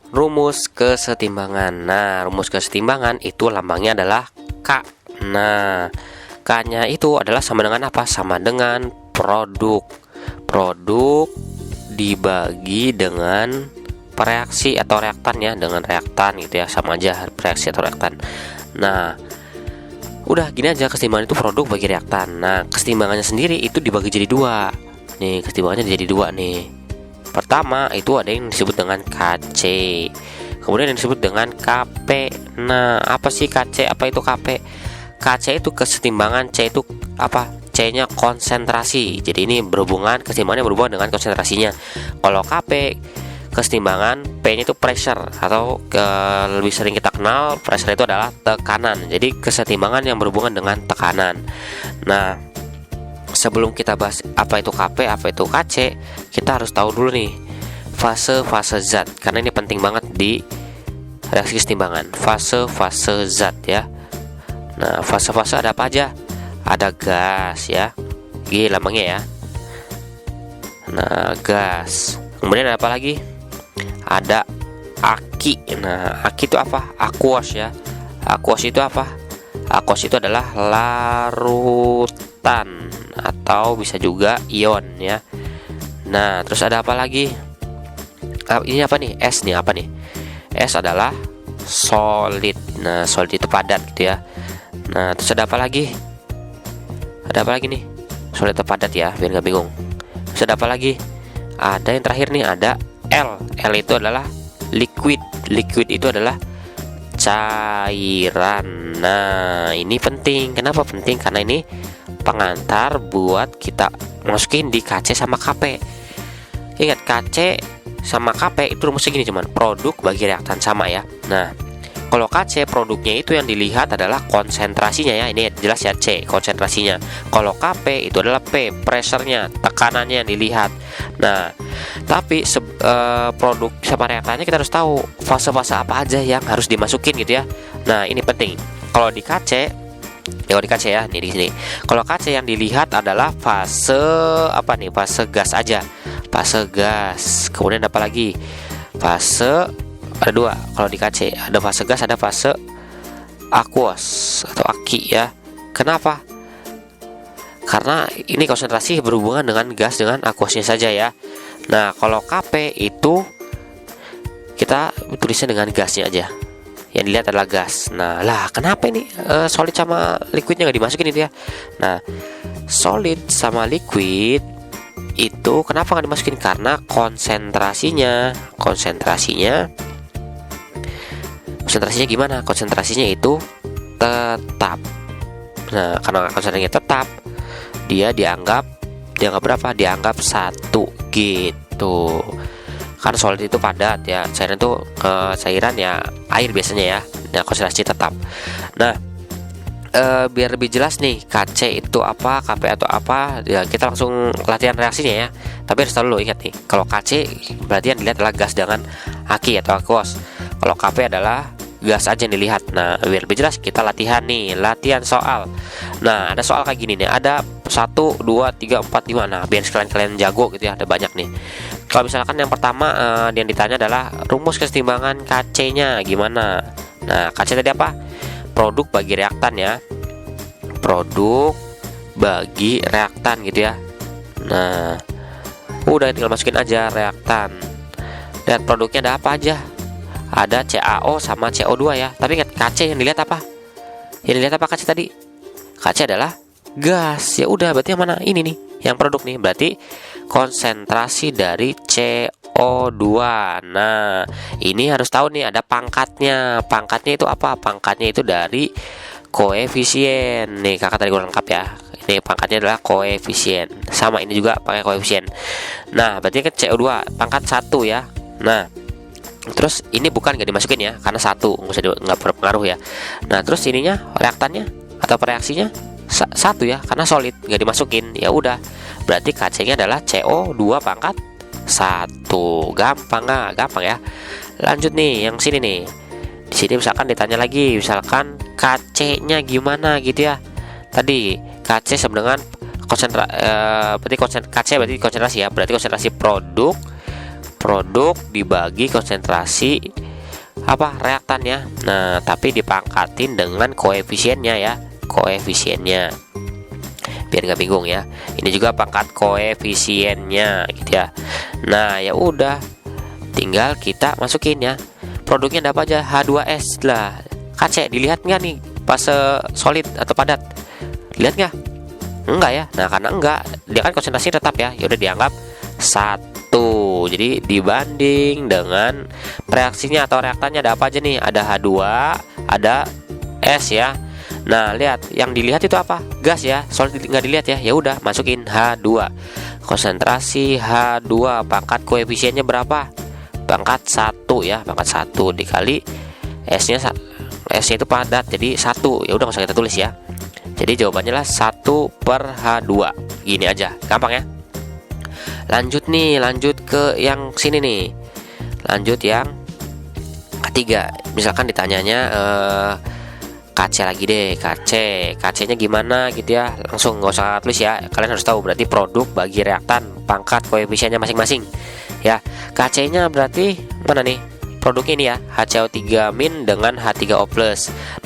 rumus kesetimbangan. Nah, rumus kesetimbangan itu lambangnya adalah K. Nah, K-nya itu adalah sama dengan apa? Sama dengan produk. Produk dibagi dengan reaksi atau reaktan ya, dengan reaktan gitu ya, sama aja reaksi atau reaktan. Nah, udah gini aja, kesetimbangan itu produk bagi reaktan. Nah, kesetimbangannya sendiri itu dibagi jadi dua. Nih, kesetimbangannya jadi dua nih. Pertama itu ada yang disebut dengan KC, kemudian yang disebut dengan KP. Nah, apa sih KC? Apa itu KP? KC itu kesetimbangan, C itu apa? C-nya konsentrasi. Jadi ini berhubungan, kesetimbangannya berhubungan dengan konsentrasinya. Kalau KP kesetimbangan, P-nya itu pressure, atau lebih sering kita kenal pressure itu adalah tekanan. Jadi kesetimbangan yang berhubungan dengan tekanan. Nah, sebelum kita bahas apa itu KP, apa itu KC, kita harus tahu dulu nih fase-fase zat, karena ini penting banget di reaksi kesetimbangan. Fase-fase zat ya. Nah, fase-fase ada apa aja? Ada gas ya, G lambangnya ya. Nah, gas. Kemudian ada apa lagi? Ada aki. Nah, aki itu apa? Aqueous ya. Aqueous itu apa? Aqueous itu adalah larutan atau bisa juga ion ya. Nah, terus ada apa lagi? Ini apa nih? S nih, apa nih? S adalah solid. Nah, solid itu padat gitu ya. Nah, terus ada apa lagi? Ada apa lagi nih? Solid atau padat ya, biar nggak bingung. Terus ada apa lagi? Ada yang terakhir nih, ada L. L itu adalah liquid. Liquid itu adalah cairan. Nah, ini penting. Kenapa penting? Karena ini pengantar buat kita masukin di KC sama KP. Ingat, KC sama KP itu rumusnya gini, cuman produk bagi reaktan sama ya. Nah, kalau KC produknya itu yang dilihat adalah konsentrasinya ya. Ini jelas ya, C konsentrasinya. Kalau KP itu adalah P pressure-nya, tekanannya yang dilihat. Nah, tapi produk sama reaktannya kita harus tahu fase-fase apa aja yang harus dimasukin gitu ya. Nah, ini penting. Kalau di KC, kalau di KC ya, nih di sini. Kalau KC yang dilihat adalah fase apa nih? Fase gas aja. Fase gas. Kemudian apa lagi? Fase ada dua. Kalau di KC ada fase gas, ada fase aqueous atau aki ya. Kenapa? Karena ini konsentrasi berhubungan dengan gas dengan aqueousnya saja ya. Nah, kalau KP itu kita tulisnya dengan gasnya aja. Yang dilihat adalah gas. Nah, lah kenapa ini solid sama liquidnya nggak dimasukin itu ya? Nah, solid sama liquid itu kenapa nggak dimasukin? Karena konsentrasinya gimana? Konsentrasinya itu tetap. Nah, karena konsentrasinya tetap, dia dianggap berapa? Dianggap 1 gitu. Kan solid itu padat ya, cairan itu cairan ya air biasanya ya. Nah, konsentrasi tetap. Nah, biar lebih jelas nih KC itu apa, KP atau apa ya, kita langsung latihan reaksinya ya. Tapi harus tahu dulu, ingat nih, kalau KC berarti yang dilihat adalah gas dengan aki atau aqueous. Kalau KP adalah gas aja yang dilihat. Nah, biar lebih jelas kita latihan nih, latihan soal. Nah, ada soal kayak gini nih, ada 1, 2, 3, 4, 5. Nah, biar kalian jago gitu ya, ada banyak nih. Kalau misalkan yang pertama yang ditanya adalah rumus kesetimbangan KC-nya gimana? Nah, KC tadi apa? Produk bagi reaktan ya. Produk bagi reaktan gitu ya. Nah, udah tinggal masukin aja reaktan. Dan produknya ada apa aja? Ada CaO sama CO2 ya. Tapi ingat, KC yang dilihat apa? Yang dilihat apa KC tadi? KC adalah gas. Ya udah, berarti yang mana? Ini nih, yang produk nih. Berarti konsentrasi dari CO2. Nah, ini harus tahu nih, ada pangkatnya. Pangkatnya itu apa? Pangkatnya itu dari koefisien. Nih, kakak tadi gue lengkap ya. Ini pangkatnya adalah koefisien. Sama ini juga pakai koefisien. Nah, berarti kan CO2 pangkat 1 ya. Nah, terus ini bukan nggak dimasukin ya, karena 1 nggak berpengaruh ya. Nah, terus ininya reaktannya atau reaksinya 1 ya, karena solid nggak dimasukin. Ya udah, berarti KC-nya adalah CO2 pangkat 1. Gampang nggak? Gampang ya. Lanjut nih, yang sini nih. Di sini misalkan ditanya lagi, misalkan KC-nya gimana gitu ya. Tadi KC sama dengan KC berarti konsentrasi ya. Berarti konsentrasi produk produk dibagi konsentrasi apa reaktannya. Nah, tapi dipangkatin dengan koefisiennya ya, koefisiennya. Biar nggak bingung ya. Ini juga pangkat koefisiennya gitu ya. Nah, ya udah. Tinggal kita masukin ya. Produknya dapat aja H2S lah. KC dilihat nggak nih pas solid atau padat? Lihat nggak? Enggak ya. Nah, karena enggak, dia kan konsentrasi tetap ya. Ya udah dianggap 1. Jadi dibanding dengan reaksinya atau reaktannya ada apa aja nih? Ada H2, ada S ya. Nah, lihat yang dilihat itu apa? Gas ya. Solid nggak dilihat ya. Ya udah masukin H2. Konsentrasi H2 pangkat koefisiennya berapa? Pangkat 1 ya, pangkat 1 dikali S-nya itu padat jadi 1. Ya udah nggak usah kita tulis ya. Jadi jawabannya lah 1/H2. Gini aja, gampang ya. Lanjut ke yang sini nih. Lanjut yang ketiga. Misalkan ditanyanya KC lagi deh, KC-nya gimana gitu ya. Langsung nggak usah tulis ya. Kalian harus tahu berarti produk bagi reaktan pangkat koefisiennya masing-masing. Ya, KC-nya berarti mana nih? Produknya ini ya, HCO3- dengan H3O+.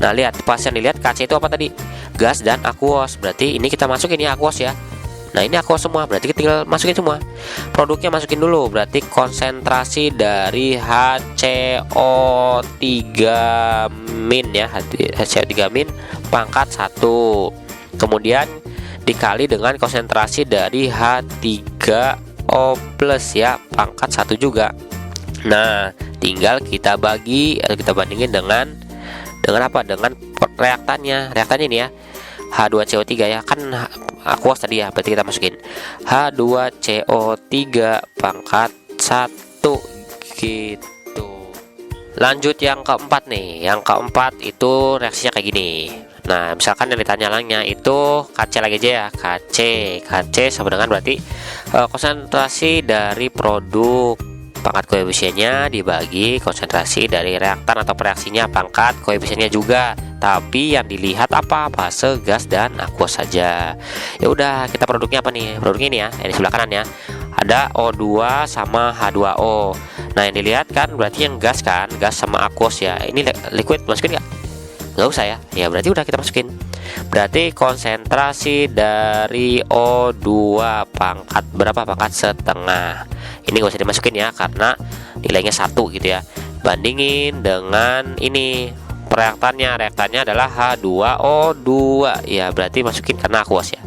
Nah, lihat pas yang dilihat KC itu apa tadi? Gas dan aquos. Berarti ini kita masukin ya aquos ya. Nah, ini aquos semua, berarti kita tinggal masukin semua. Produknya masukin dulu, berarti konsentrasi dari HCO3- ya, HCO3- pangkat 1. Kemudian dikali dengan konsentrasi dari H3O+ ya, pangkat 1 juga. Nah, tinggal kita bagi atau kita bandingin dengan apa? Dengan reaktannya. Reaktannya ini ya. H2CO3 ya, kan aquos tadi ya, berarti kita masukin H2CO3 pangkat 1 gitu. Lanjut yang keempat nih. Yang keempat itu reaksinya kayak gini. Nah, misalkan yang ditanya langnya itu KC lagi aja ya. KC sama dengan berarti konsentrasi dari produk pangkat koefisiennya dibagi konsentrasi dari reaktan atau reaksinya pangkat koefisiennya juga. Tapi yang dilihat apa? Fase gas dan aquos saja. Ya udah, kita produknya apa nih? Produknya ini ya, di sebelah kanan ya. Ada O2 sama H2O. Nah, yang dilihat kan berarti yang gas kan, gas sama aquos ya. Ini liquid, masukin nggak? Nggak usah ya. Ya berarti udah kita masukin. Berarti konsentrasi dari O2 pangkat berapa? Pangkat setengah. Ini nggak usah dimasukin ya, karena nilainya 1 gitu ya. Bandingin dengan ini reaktannya adalah H2O2 ya, berarti masukin karena aquos ya.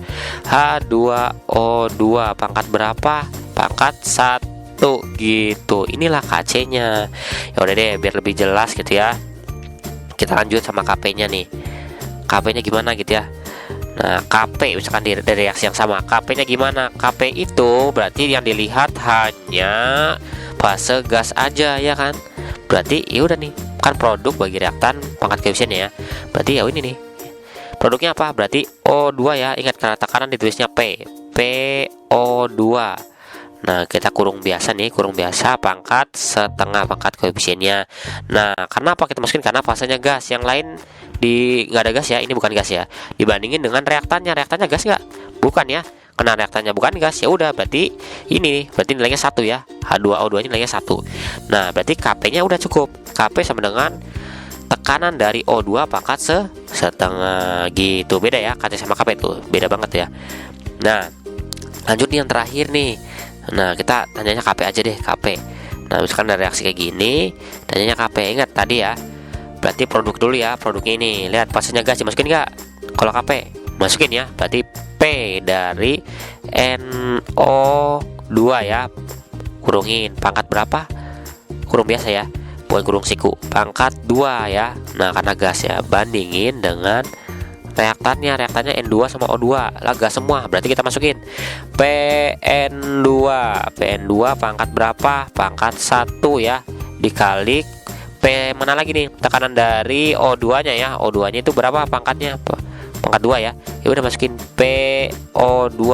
H2O2 pangkat berapa? Pangkat 1 gitu. Inilah KC-nya. Ya udah deh, biar lebih jelas gitu ya. Kita lanjut sama KP-nya nih. KP-nya gimana gitu ya. Nah, KP misalkan dari reaksi yang sama, KP-nya gimana? KP itu berarti yang dilihat hanya fase gas aja ya kan. Berarti ya udah nih, kan produk bagi reaktan pangkat koefisiennya ya. Berarti ya ini nih. Produknya apa? Berarti O2 ya. Ingat karena tekanan ditulisnya P. PO2. Nah, kita kurung biasa nih, kurung biasa pangkat setengah pangkat koefisiennya. Nah, karena apa kita masukin? Karena fasenya gas. Yang lain nggak ada gas ya, ini bukan gas ya. Dibandingin dengan reaktannya gas nggak? Bukan ya. Karena reaktannya bukan gas, ya udah berarti ini berarti nilainya 1 ya. H2O2 nya nilainya 1. Nah, berarti KP-nya udah cukup. KP sama dengan tekanan dari O2 pangkat setengah gitu. Beda ya, KC sama KP itu beda banget ya. Nah, lanjut nih yang terakhir nih. Nah, kita tanyanya KP aja deh, KP. Nah, misalkan ada reaksi kayak gini, tanyanya KP. Ingat tadi ya, berarti produk dulu ya, produknya ini. Lihat fasenya gas, dimasukin nggak? Kalau KP, masukin ya. Berarti P dari NO2 ya, kurungin pangkat berapa? Kurung biasa ya, bukan kurung siku. Pangkat 2 ya. Nah, karena gas ya, bandingin dengan reaktannya N2 sama O2 lah, gas semua, berarti kita masukin PN2 pangkat berapa? Pangkat 1 ya, dikali P mana lagi nih? Tekanan dari O2 nya ya. O2 nya itu berapa pangkatnya? Pangkat 2 ya. Ya udah masukin PO2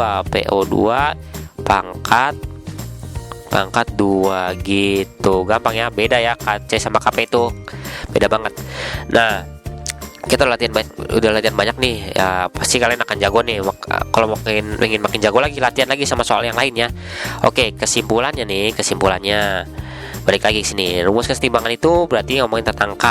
pangkat 2 gitu. Gampang ya, beda ya KC sama KP itu beda banget. Nah, kita udah latihan banyak nih ya, pasti kalian akan jago nih. Kalau ingin makin jago lagi, latihan lagi sama soal yang lainnya. Oke, kesimpulannya balik lagi ke sini. Rumus kesetimbangan itu berarti ngomongin tentang K.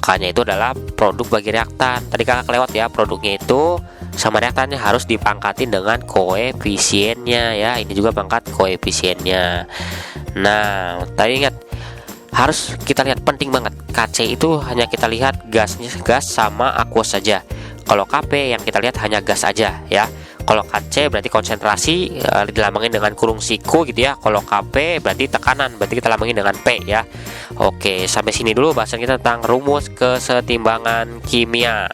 K-nya itu adalah produk bagi reaktan. Tadi kakak kelewat ya, produknya itu sama reaktannya harus dipangkatin dengan koefisiennya ya. Ini juga pangkat koefisiennya. Nah, tadi ingat, harus kita lihat, penting banget, Kc itu hanya kita lihat gas sama aqueous saja. Kalau Kp yang kita lihat hanya gas aja ya. Kalau Kc berarti konsentrasi, dilambangin dengan kurung siku gitu ya. Kalau Kp berarti tekanan, berarti kita lambangin dengan P ya. Oke, sampai sini dulu bahasan kita tentang rumus kesetimbangan kimia.